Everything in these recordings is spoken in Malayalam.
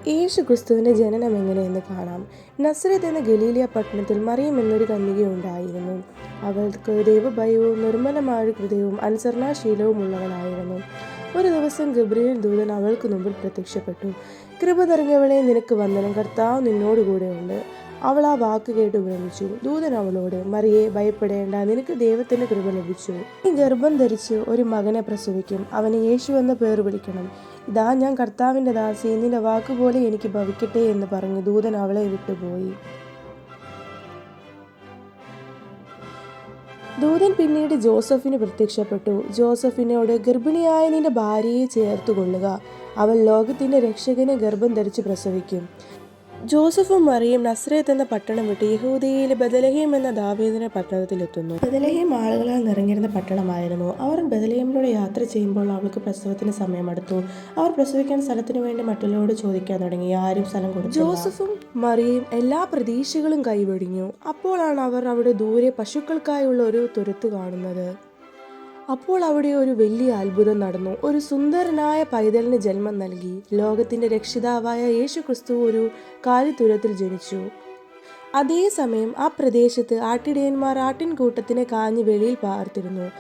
യേശു ക്രിസ്തുവിൻ്റെ ജനനം എങ്ങനെയെന്ന് കാണാം. നസ്രത്ത് എന്ന ഗലീലിയ പട്ടണത്തിൽ മറിയം എന്നൊരു കന്യകയുണ്ടായിരുന്നു. അവൾക്ക് ദൈവഭയവും നിർമ്മലമായ ഹൃദയവും അനുസരണാശീലവും ഉള്ളവളായിരുന്നു. ഒരു ദിവസം ഗബ്രിയേൽ ദൂതൻ അവൾക്ക് മുമ്പിൽ പ്രത്യക്ഷപ്പെട്ടു. കൃപ നിറഞ്ഞവളെ, നിനക്ക് വന്ദനം, കർത്താവ് നിന്നോടുകൂടെ ഉണ്ട്. അവൾ ആ വാക്ക് കേട്ട് ഭ്രമിച്ചു. ദൂതൻ അവളോട്, മറിയേ, ഭയപ്പെടേണ്ട, നിനക്ക് ദൈവത്തിന്റെ കൃപ ലഭിച്ചു. നീ ഗർഭം ധരിച്ച് ഒരു മകനെ പ്രസവിക്കും. അവന് യേശു എന്ന പേർ വിളിക്കണം. ഇതാ, ഞാൻ കർത്താവിന്റെ ദാസി, നിന്റെ വാക്കുപോലെ എനിക്ക് ഭവിക്കട്ടെ എന്ന് പറഞ്ഞ് ദൂതൻ അവളെ വിട്ടുപോയി. ദൂതൻ പിന്നീട് ജോസഫിന് പ്രത്യക്ഷപ്പെട്ടു. ജോസഫിനോട്, ഗർഭിണിയായ നിന്റെ ഭാര്യയെ ചേർത്തുകൊള്ളുക, അവൾ ലോകത്തിന്റെ രക്ഷകനെ ഗർഭം ധരിച്ച് പ്രസവിക്കും. ജോസഫും മറിയയും നസ്രത്ത് എന്ന പട്ടണം വിട്ട് യഹൂദയിലെ ബെത്ലഹേം എന്ന ദാവീദിന്റെ പട്ടണത്തിലെത്തുന്നു. ബെത്ലഹേം ആളുകളാൽ നിറഞ്ഞിരുന്ന പട്ടണമായിരുന്നു. അവർ ബെത്ലഹേമിലൂടെ യാത്ര ചെയ്യുമ്പോൾ അവൾക്ക് പ്രസവത്തിന് സമയമെടുത്തു. അവർ പ്രസവിക്കാൻ സ്ഥലത്തിനു വേണ്ടി മറ്റുള്ളവരോട് ചോദിക്കാൻ തുടങ്ങി. ആരും സ്ഥലം കൊടുത്തു. ജോസഫും മറിയയും എല്ലാ പ്രതീക്ഷകളും കൈവെടിഞ്ഞു. അപ്പോഴാണ് അവർ അവിടെ ദൂരെ പശുക്കൾക്കായുള്ള ഒരു തുരുത്ത് കാണുന്നത്. അപ്പോൾ അവിടെ ഒരു വലിയ അത്ഭുതം നടന്നു. ഒരു സുന്ദരനായ പൈതലിന് ജന്മം നൽകി. ലോകത്തിന്റെ രക്ഷിതാവായ യേശു ക്രിസ്തു ഒരു കാലിത്തുരത്തിൽ ജനിച്ചു. അതേസമയം ആ പ്രദേശത്ത് ആട്ടിടയന്മാർ ആട്ടിൻകൂട്ടത്തിനെ കാഞ്ഞ് വെളിയിൽ പാർത്തിരുന്നു.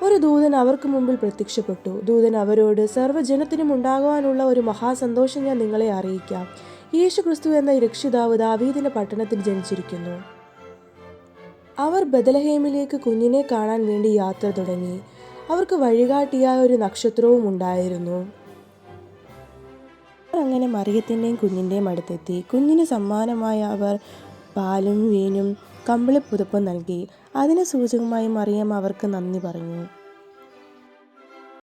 ഒരു ദൂതൻ അവർക്ക് മുമ്പിൽ പ്രത്യക്ഷപ്പെട്ടു. ദൂതൻ അവരോട്, സർവ്വജനത്തിനും ഉണ്ടാകുവാനുള്ള ഒരു മഹാസന്തോഷം ഞാൻ നിങ്ങളെ അറിയിക്കാം. യേശു ക്രിസ്തു എന്ന രക്ഷിതാവ് ദാവീദിന്റെ പട്ടണത്തിൽ ജനിച്ചിരിക്കുന്നു. അവർ ബെത്ലഹേമിലേക്ക് കുഞ്ഞിനെ കാണാൻ വേണ്ടി യാത്ര തുടങ്ങി. അവർക്ക് വഴികാട്ടിയായ ഒരു നക്ഷത്രവും ഉണ്ടായിരുന്നു. അവർ അങ്ങനെ മറിയത്തിൻ്റെയും കുഞ്ഞിൻ്റെയും അടുത്തെത്തി. കുഞ്ഞിന് സമ്മാനമായ അവർ പാലും വീനും കമ്പിളിപ്പുതപ്പും നൽകി. അതിന് സൂചകമായി മറിയം അവർക്ക് നന്ദി പറഞ്ഞു.